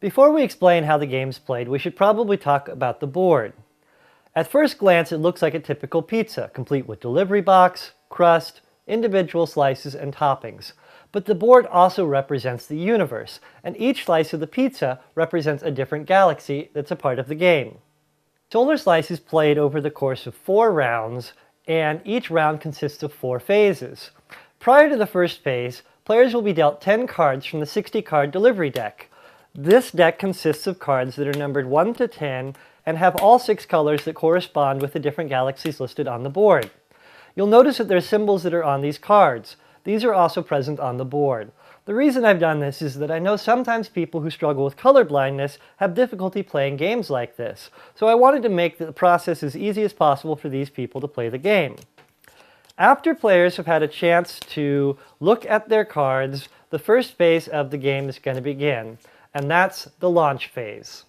Before we explain how the game's played, we should probably talk about the board. At first glance, it looks like a typical pizza, complete with delivery box, crust, individual slices, and toppings. But the board also represents the universe, and each slice of the pizza represents a different galaxy that's a part of the game. Solar Slice is played over the course of 4 rounds, and each round consists of 4 phases. Prior to the first phase, players will be dealt 10 cards from the 60-card delivery deck. This deck consists of cards that are numbered 1 to 10 and have all 6 colors that correspond with the different galaxies listed on the board. You'll notice that there are symbols that are on these cards. These are also present on the board. The reason I've done this is that I know sometimes people who struggle with color blindness have difficulty playing games like this, so I wanted to make the process as easy as possible for these people to play the game. After players have had a chance to look at their cards, the first phase of the game is going to begin, and that's the launch phase.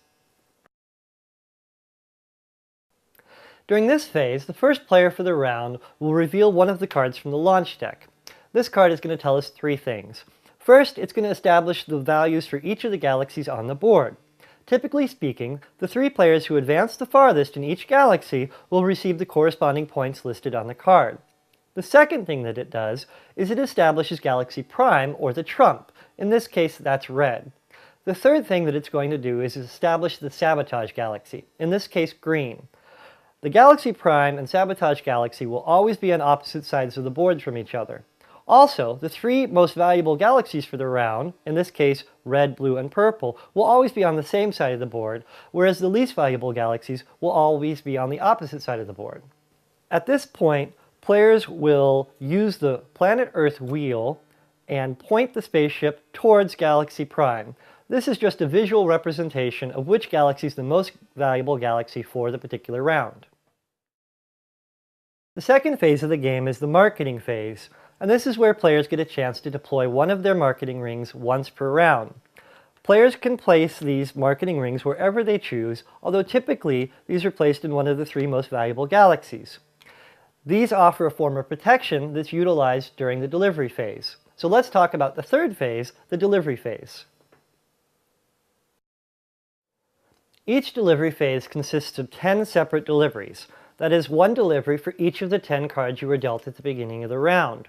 During this phase, the first player for the round will reveal one of the cards from the launch deck. This card is going to tell us 3 things. First, it's going to establish the values for each of the galaxies on the board. Typically speaking, the 3 players who advance the farthest in each galaxy will receive the corresponding points listed on the card. The second thing that it does is it establishes Galaxy Prime, or the trump. In this case, that's red. The third thing that it's going to do is establish the Sabotage Galaxy, in this case green. The Galaxy Prime and Sabotage Galaxy will always be on opposite sides of the board from each other. Also, the 3 most valuable galaxies for the round, in this case red, blue, and purple, will always be on the same side of the board, whereas the least valuable galaxies will always be on the opposite side of the board. At this point, players will use the planet Earth wheel and point the spaceship towards Galaxy Prime. This is just a visual representation of which galaxy is the most valuable galaxy for the particular round. The second phase of the game is the marketing phase, and this is where players get a chance to deploy one of their marketing rings once per round. Players can place these marketing rings wherever they choose, although typically these are placed in one of the 3 most valuable galaxies. These offer a form of protection that's utilized during the delivery phase. So let's talk about the third phase, the delivery phase. Each delivery phase consists of 10 separate deliveries. That is 1 delivery for each of the 10 cards you were dealt at the beginning of the round.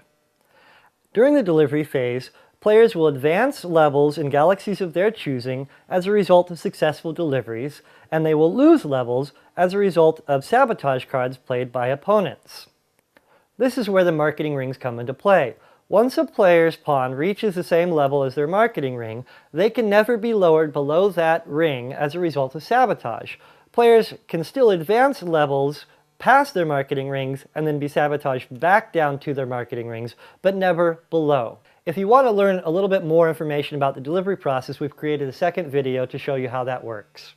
During the delivery phase, players will advance levels in galaxies of their choosing as a result of successful deliveries, and they will lose levels as a result of sabotage cards played by opponents. This is where the marketing rings come into play. Once a player's pawn reaches the same level as their marketing ring, they can never be lowered below that ring as a result of sabotage. Players can still advance levels past their marketing rings and then be sabotaged back down to their marketing rings, but never below. If you want to learn a little bit more information about the delivery process, we've created a second video to show you how that works.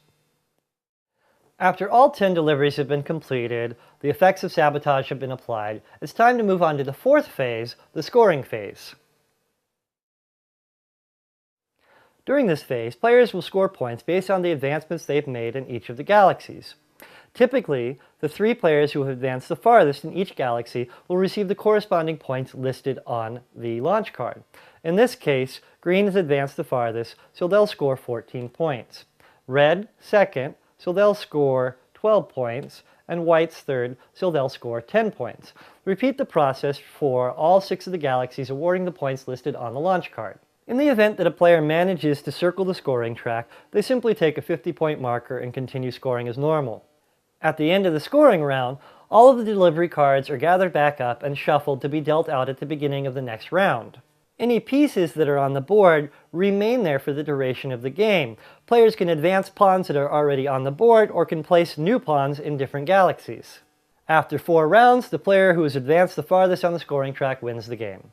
After all 10 deliveries have been completed, the effects of sabotage have been applied, it's time to move on to the 4th phase, the scoring phase. During this phase, players will score points based on the advancements they've made in each of the galaxies. Typically, the 3 players who have advanced the farthest in each galaxy will receive the corresponding points listed on the launch card. In this case, green has advanced the farthest, so they'll score 14 points. Red, second, so they'll score 12 points, and white's third, so they'll score 10 points. Repeat the process for all 6 of the galaxies, awarding the points listed on the launch card. In the event that a player manages to circle the scoring track, they simply take a 50-point marker and continue scoring as normal. At the end of the scoring round, all of the delivery cards are gathered back up and shuffled to be dealt out at the beginning of the next round. Any pieces that are on the board remain there for the duration of the game. Players can advance pawns that are already on the board or can place new pawns in different galaxies. After 4 rounds, the player who has advanced the farthest on the scoring track wins the game.